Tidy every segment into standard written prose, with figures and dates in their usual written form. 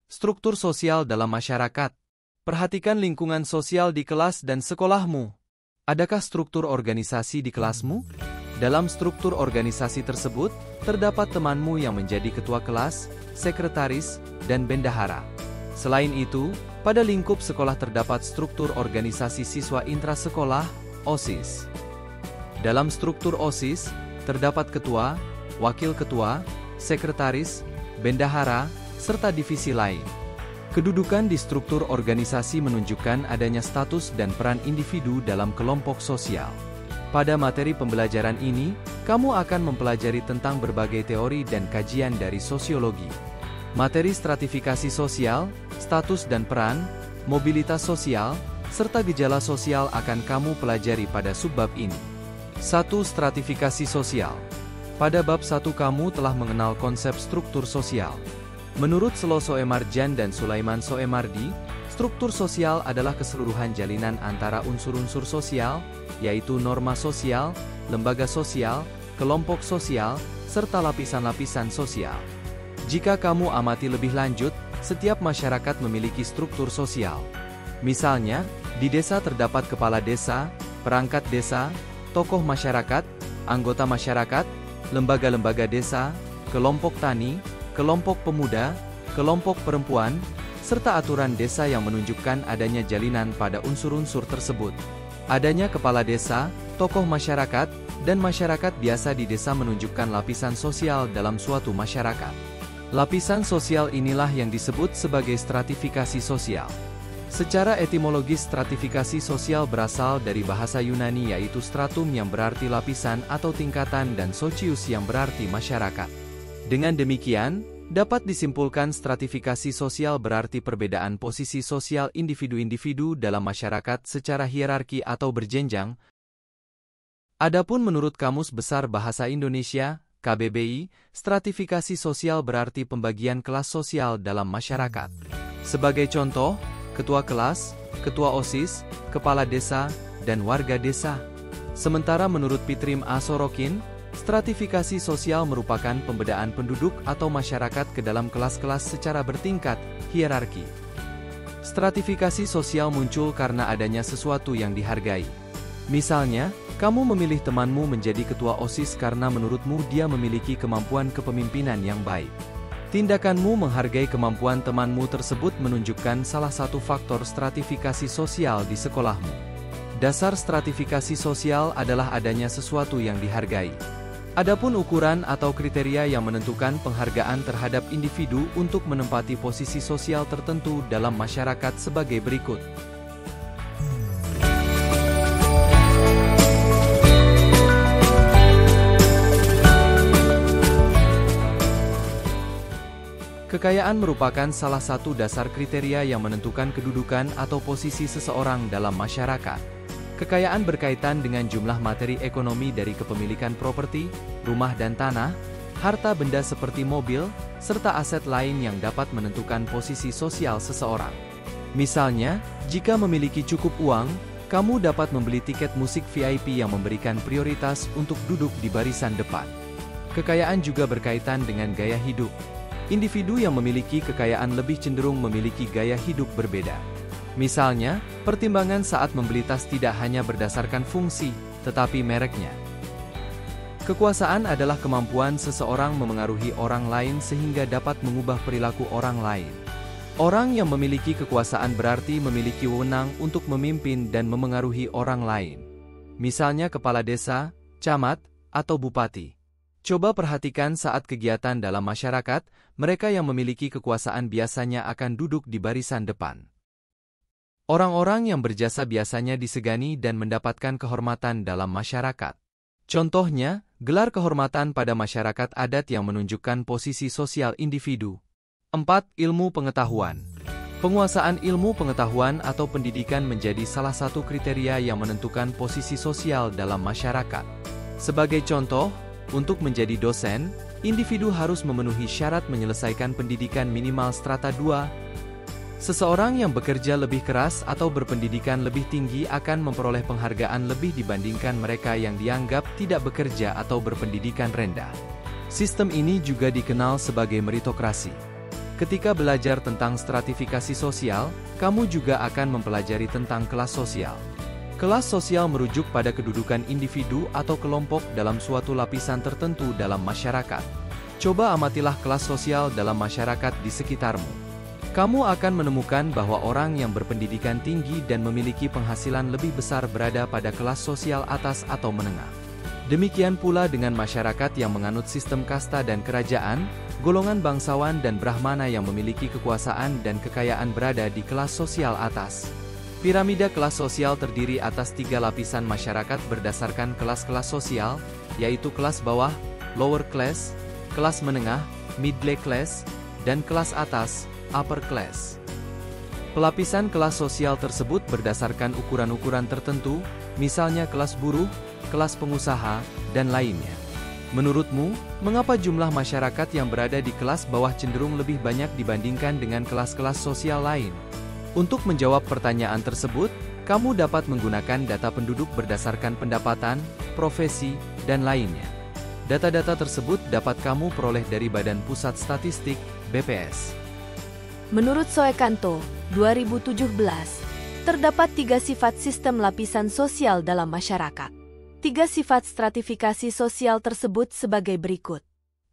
Struktur sosial dalam masyarakat. Perhatikan lingkungan sosial di kelas dan sekolahmu. Adakah struktur organisasi di kelasmu? Dalam struktur organisasi tersebut, terdapat temanmu yang menjadi ketua kelas, sekretaris, dan bendahara. Selain itu, pada lingkup sekolah terdapat struktur organisasi siswa intrasekolah, OSIS. Dalam struktur OSIS, terdapat ketua, wakil ketua, sekretaris, bendahara, serta divisi lain. Kedudukan di struktur organisasi menunjukkan adanya status dan peran individu dalam kelompok sosial. Pada materi pembelajaran ini, kamu akan mempelajari tentang berbagai teori dan kajian dari sosiologi. Materi stratifikasi sosial, status dan peran, mobilitas sosial, serta gejala sosial akan kamu pelajari pada subbab ini. 1. Stratifikasi sosial. Pada bab 1 kamu telah mengenal konsep struktur sosial. Menurut Selo Soemarjan dan Sulaiman Soemardi, struktur sosial adalah keseluruhan jalinan antara unsur-unsur sosial, yaitu norma sosial, lembaga sosial, kelompok sosial, serta lapisan-lapisan sosial. Jika kamu amati lebih lanjut, setiap masyarakat memiliki struktur sosial. Misalnya, di desa terdapat kepala desa, perangkat desa, tokoh masyarakat, anggota masyarakat, lembaga-lembaga desa, kelompok tani, kelompok pemuda, kelompok perempuan, serta aturan desa yang menunjukkan adanya jalinan pada unsur-unsur tersebut. Adanya kepala desa, tokoh masyarakat, dan masyarakat biasa di desa menunjukkan lapisan sosial dalam suatu masyarakat. Lapisan sosial inilah yang disebut sebagai stratifikasi sosial. Secara etimologis stratifikasi sosial berasal dari bahasa Yunani yaitu stratum yang berarti lapisan atau tingkatan dan socius yang berarti masyarakat. Dengan demikian, dapat disimpulkan stratifikasi sosial berarti perbedaan posisi sosial individu-individu dalam masyarakat secara hierarki atau berjenjang. Adapun menurut Kamus Besar Bahasa Indonesia, KBBI, stratifikasi sosial berarti pembagian kelas sosial dalam masyarakat. Sebagai contoh, ketua kelas, ketua OSIS, kepala desa, dan warga desa. Sementara menurut Pitrim A. Sorokin, stratifikasi sosial merupakan pembedaan penduduk atau masyarakat ke dalam kelas-kelas secara bertingkat, hierarki. Stratifikasi sosial muncul karena adanya sesuatu yang dihargai. Misalnya, kamu memilih temanmu menjadi ketua OSIS karena menurutmu dia memiliki kemampuan kepemimpinan yang baik. Tindakanmu menghargai kemampuan temanmu tersebut menunjukkan salah satu faktor stratifikasi sosial di sekolahmu. Dasar stratifikasi sosial adalah adanya sesuatu yang dihargai. Adapun ukuran atau kriteria yang menentukan penghargaan terhadap individu untuk menempati posisi sosial tertentu dalam masyarakat sebagai berikut. Kekayaan merupakan salah satu dasar kriteria yang menentukan kedudukan atau posisi seseorang dalam masyarakat. Kekayaan berkaitan dengan jumlah materi ekonomi dari kepemilikan properti, rumah dan tanah, harta benda seperti mobil, serta aset lain yang dapat menentukan posisi sosial seseorang. Misalnya, jika memiliki cukup uang, kamu dapat membeli tiket musik VIP yang memberikan prioritas untuk duduk di barisan depan. Kekayaan juga berkaitan dengan gaya hidup. Individu yang memiliki kekayaan lebih cenderung memiliki gaya hidup berbeda. Misalnya, pertimbangan saat membeli tas tidak hanya berdasarkan fungsi, tetapi mereknya. Kekuasaan adalah kemampuan seseorang memengaruhi orang lain sehingga dapat mengubah perilaku orang lain. Orang yang memiliki kekuasaan berarti memiliki wewenang untuk memimpin dan memengaruhi orang lain. Misalnya kepala desa, camat, atau bupati. Coba perhatikan saat kegiatan dalam masyarakat, mereka yang memiliki kekuasaan biasanya akan duduk di barisan depan. Orang-orang yang berjasa biasanya disegani dan mendapatkan kehormatan dalam masyarakat. Contohnya, gelar kehormatan pada masyarakat adat yang menunjukkan posisi sosial individu. 4. Ilmu pengetahuan. Penguasaan ilmu pengetahuan atau pendidikan menjadi salah satu kriteria yang menentukan posisi sosial dalam masyarakat. Sebagai contoh, untuk menjadi dosen, individu harus memenuhi syarat menyelesaikan pendidikan minimal strata 2. Seseorang yang bekerja lebih keras atau berpendidikan lebih tinggi akan memperoleh penghargaan lebih dibandingkan mereka yang dianggap tidak bekerja atau berpendidikan rendah. Sistem ini juga dikenal sebagai meritokrasi. Ketika belajar tentang stratifikasi sosial, kamu juga akan mempelajari tentang kelas sosial. Kelas sosial merujuk pada kedudukan individu atau kelompok dalam suatu lapisan tertentu dalam masyarakat. Coba amatilah kelas sosial dalam masyarakat di sekitarmu. Kamu akan menemukan bahwa orang yang berpendidikan tinggi dan memiliki penghasilan lebih besar berada pada kelas sosial atas atau menengah. Demikian pula dengan masyarakat yang menganut sistem kasta dan kerajaan, golongan bangsawan dan Brahmana yang memiliki kekuasaan dan kekayaan berada di kelas sosial atas. Piramida kelas sosial terdiri atas 3 lapisan masyarakat berdasarkan kelas-kelas sosial, yaitu kelas bawah, lower class, kelas menengah, middle class, dan kelas atas, upper class. Pelapisan kelas sosial tersebut berdasarkan ukuran-ukuran tertentu, misalnya kelas buruh, kelas pengusaha, dan lainnya. Menurutmu, mengapa jumlah masyarakat yang berada di kelas bawah cenderung lebih banyak dibandingkan dengan kelas-kelas sosial lain? Untuk menjawab pertanyaan tersebut, kamu dapat menggunakan data penduduk berdasarkan pendapatan, profesi, dan lainnya. Data-data tersebut dapat kamu peroleh dari Badan Pusat Statistik, BPS. Menurut Soekanto, 2017, terdapat 3 sifat sistem lapisan sosial dalam masyarakat. 3 sifat stratifikasi sosial tersebut sebagai berikut.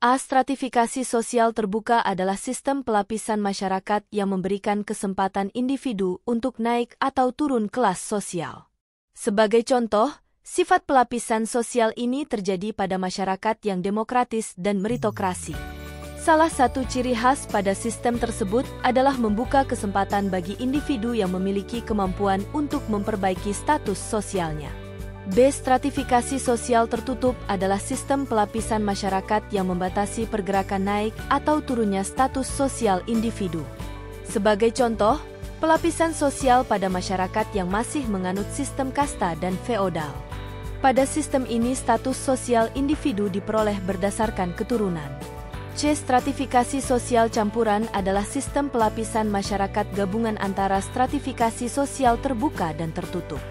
A. Stratifikasi sosial terbuka adalah sistem pelapisan masyarakat yang memberikan kesempatan individu untuk naik atau turun kelas sosial. Sebagai contoh, sifat pelapisan sosial ini terjadi pada masyarakat yang demokratis dan meritokrasi. Salah satu ciri khas pada sistem tersebut adalah membuka kesempatan bagi individu yang memiliki kemampuan untuk memperbaiki status sosialnya. B. Stratifikasi sosial tertutup adalah sistem pelapisan masyarakat yang membatasi pergerakan naik atau turunnya status sosial individu. Sebagai contoh, pelapisan sosial pada masyarakat yang masih menganut sistem kasta dan feodal. Pada sistem ini status sosial individu diperoleh berdasarkan keturunan. C. Stratifikasi sosial campuran adalah sistem pelapisan masyarakat gabungan antara stratifikasi sosial terbuka dan tertutup.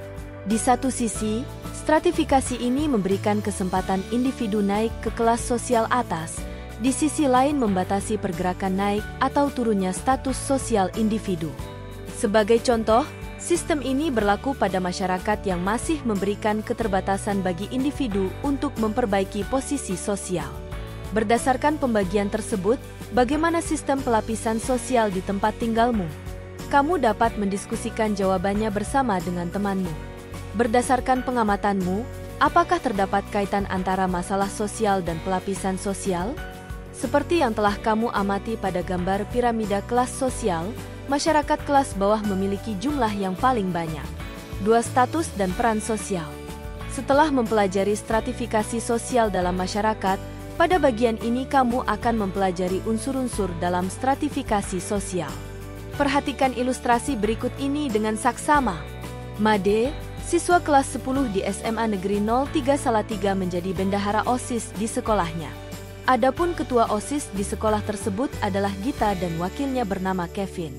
Di satu sisi, stratifikasi ini memberikan kesempatan individu naik ke kelas sosial atas, di sisi lain membatasi pergerakan naik atau turunnya status sosial individu. Sebagai contoh, sistem ini berlaku pada masyarakat yang masih memberikan keterbatasan bagi individu untuk memperbaiki posisi sosial. Berdasarkan pembagian tersebut, bagaimana sistem pelapisan sosial di tempat tinggalmu? Kamu dapat mendiskusikan jawabannya bersama dengan temanmu. Berdasarkan pengamatanmu, apakah terdapat kaitan antara masalah sosial dan pelapisan sosial? Seperti yang telah kamu amati pada gambar piramida kelas sosial, masyarakat kelas bawah memiliki jumlah yang paling banyak. 2. Status dan peran sosial. Setelah mempelajari stratifikasi sosial dalam masyarakat, pada bagian ini kamu akan mempelajari unsur-unsur dalam stratifikasi sosial. Perhatikan ilustrasi berikut ini dengan saksama. Made, siswa kelas 10 di SMA Negeri 03 Salatiga menjadi bendahara OSIS di sekolahnya. Adapun ketua OSIS di sekolah tersebut adalah Gita dan wakilnya bernama Kevin.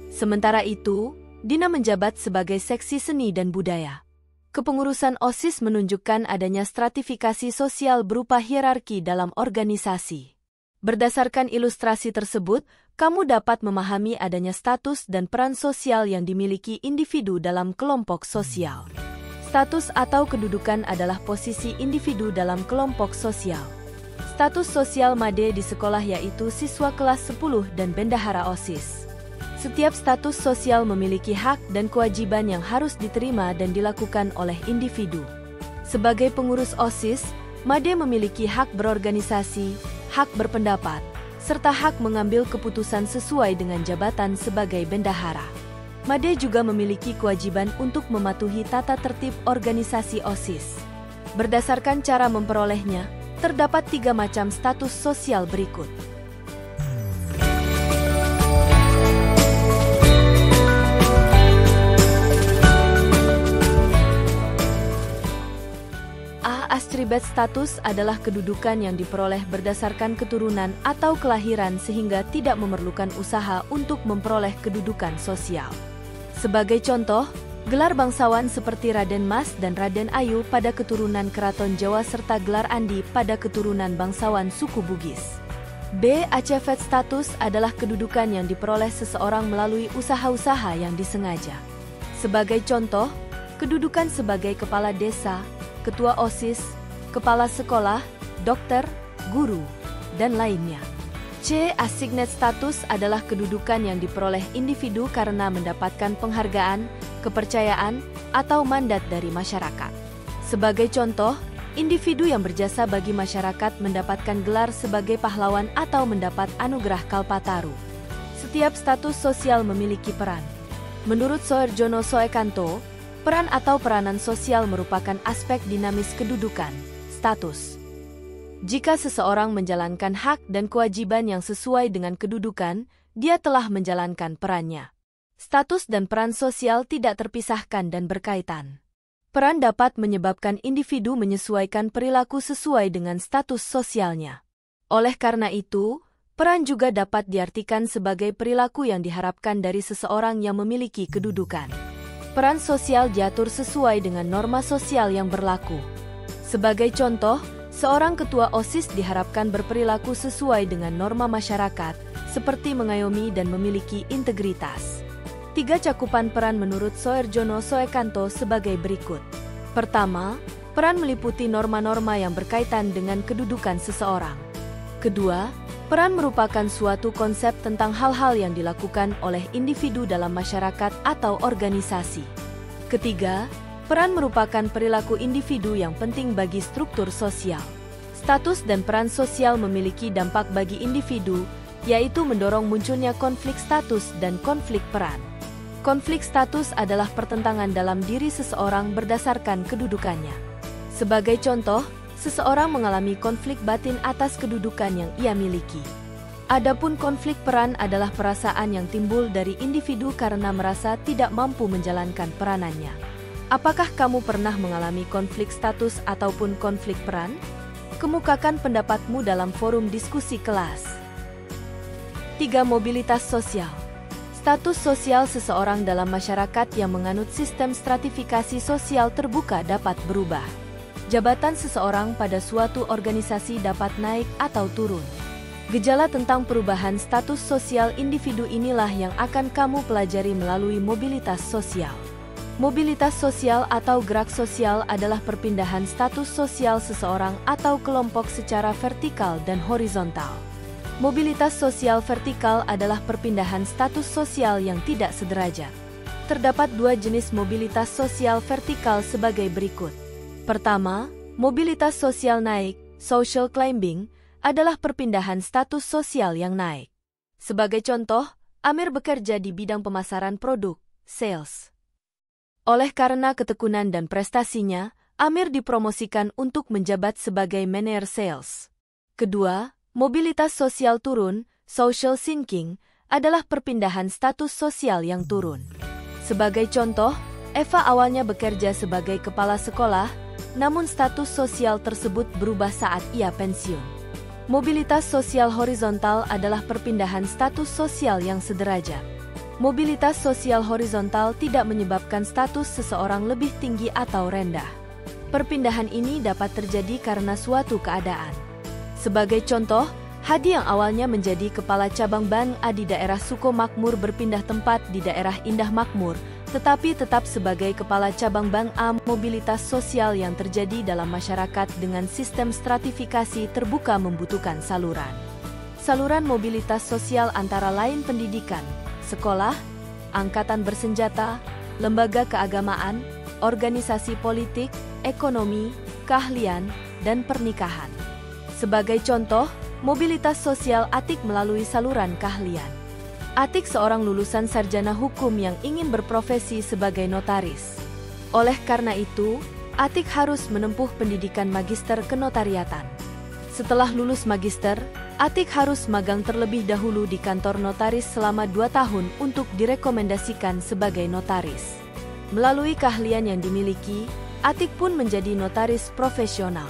Sementara itu, Dina menjabat sebagai seksi seni dan budaya. Kepengurusan OSIS menunjukkan adanya stratifikasi sosial berupa hierarki dalam organisasi. Berdasarkan ilustrasi tersebut, kamu dapat memahami adanya status dan peran sosial yang dimiliki individu dalam kelompok sosial. Status atau kedudukan adalah posisi individu dalam kelompok sosial. Status sosial Made di sekolah yaitu siswa kelas 10 dan bendahara OSIS. Setiap status sosial memiliki hak dan kewajiban yang harus diterima dan dilakukan oleh individu. Sebagai pengurus OSIS, Made memiliki hak berorganisasi, hak berpendapat, serta hak mengambil keputusan sesuai dengan jabatan sebagai bendahara. Made juga memiliki kewajiban untuk mematuhi tata tertib organisasi OSIS. Berdasarkan cara memperolehnya, terdapat 3 macam status sosial berikut. Astribed status adalah kedudukan yang diperoleh berdasarkan keturunan atau kelahiran sehingga tidak memerlukan usaha untuk memperoleh kedudukan sosial. Sebagai contoh, gelar bangsawan seperti Raden Mas dan Raden Ayu pada keturunan Keraton Jawa serta gelar Andi pada keturunan bangsawan suku Bugis. B. Achievement status adalah kedudukan yang diperoleh seseorang melalui usaha-usaha yang disengaja. Sebagai contoh, kedudukan sebagai kepala desa, ketua OSIS, kepala sekolah, dokter, guru, dan lainnya. C. Assigned status adalah kedudukan yang diperoleh individu karena mendapatkan penghargaan, kepercayaan, atau mandat dari masyarakat. Sebagai contoh, individu yang berjasa bagi masyarakat mendapatkan gelar sebagai pahlawan atau mendapat anugerah Kalpataru. Setiap status sosial memiliki peran. Menurut Soejono Soekanto, peran atau peranan sosial merupakan aspek dinamis kedudukan, status. Jika seseorang menjalankan hak dan kewajiban yang sesuai dengan kedudukan, dia telah menjalankan perannya. Status dan peran sosial tidak terpisahkan dan berkaitan. Peran dapat menyebabkan individu menyesuaikan perilaku sesuai dengan status sosialnya. Oleh karena itu, peran juga dapat diartikan sebagai perilaku yang diharapkan dari seseorang yang memiliki kedudukan. Peran sosial diatur sesuai dengan norma sosial yang berlaku. Sebagai contoh, seorang ketua OSIS diharapkan berperilaku sesuai dengan norma masyarakat, seperti mengayomi dan memiliki integritas. 3 cakupan peran menurut Soejono Soekanto sebagai berikut. Pertama, peran meliputi norma-norma yang berkaitan dengan kedudukan seseorang. Kedua, peran merupakan suatu konsep tentang hal-hal yang dilakukan oleh individu dalam masyarakat atau organisasi. Ketiga, peran merupakan perilaku individu yang penting bagi struktur sosial. Status dan peran sosial memiliki dampak bagi individu, yaitu mendorong munculnya konflik status dan konflik peran. Konflik status adalah pertentangan dalam diri seseorang berdasarkan kedudukannya. Sebagai contoh, seseorang mengalami konflik batin atas kedudukan yang ia miliki. Adapun konflik peran adalah perasaan yang timbul dari individu karena merasa tidak mampu menjalankan peranannya. Apakah kamu pernah mengalami konflik status ataupun konflik peran? Kemukakan pendapatmu dalam forum diskusi kelas. 3. Mobilitas sosial. Status sosial seseorang dalam masyarakat yang menganut sistem stratifikasi sosial terbuka dapat berubah. Jabatan seseorang pada suatu organisasi dapat naik atau turun. Gejala tentang perubahan status sosial individu inilah yang akan kamu pelajari melalui mobilitas sosial. Mobilitas sosial atau gerak sosial adalah perpindahan status sosial seseorang atau kelompok secara vertikal dan horizontal. Mobilitas sosial vertikal adalah perpindahan status sosial yang tidak sederajat. Terdapat 2 jenis mobilitas sosial vertikal sebagai berikut. Pertama, mobilitas sosial naik, social climbing, adalah perpindahan status sosial yang naik. Sebagai contoh, Amir bekerja di bidang pemasaran produk, sales. Oleh karena ketekunan dan prestasinya, Amir dipromosikan untuk menjabat sebagai manajer sales. Kedua, mobilitas sosial turun, social sinking, adalah perpindahan status sosial yang turun. Sebagai contoh, Eva awalnya bekerja sebagai kepala sekolah, namun status sosial tersebut berubah saat ia pensiun. Mobilitas sosial horizontal adalah perpindahan status sosial yang sederajat. Mobilitas sosial horizontal tidak menyebabkan status seseorang lebih tinggi atau rendah. Perpindahan ini dapat terjadi karena suatu keadaan. Sebagai contoh, Hadi yang awalnya menjadi kepala cabang Bank A di daerah Sukomakmur berpindah tempat di daerah Indah Makmur, tetapi tetap sebagai kepala cabang Bank A. Mobilitas sosial yang terjadi dalam masyarakat dengan sistem stratifikasi terbuka membutuhkan saluran. Saluran mobilitas sosial antara lain pendidikan, sekolah, angkatan bersenjata, lembaga keagamaan, organisasi politik, ekonomi, keahlian, dan pernikahan. Sebagai contoh, mobilitas sosial Atik melalui saluran keahlian. Atik seorang lulusan sarjana hukum yang ingin berprofesi sebagai notaris. Oleh karena itu, Atik harus menempuh pendidikan magister kenotariatan. Setelah lulus magister, Atik harus magang terlebih dahulu di kantor notaris selama 2 tahun untuk direkomendasikan sebagai notaris. Melalui keahlian yang dimiliki, Atik pun menjadi notaris profesional.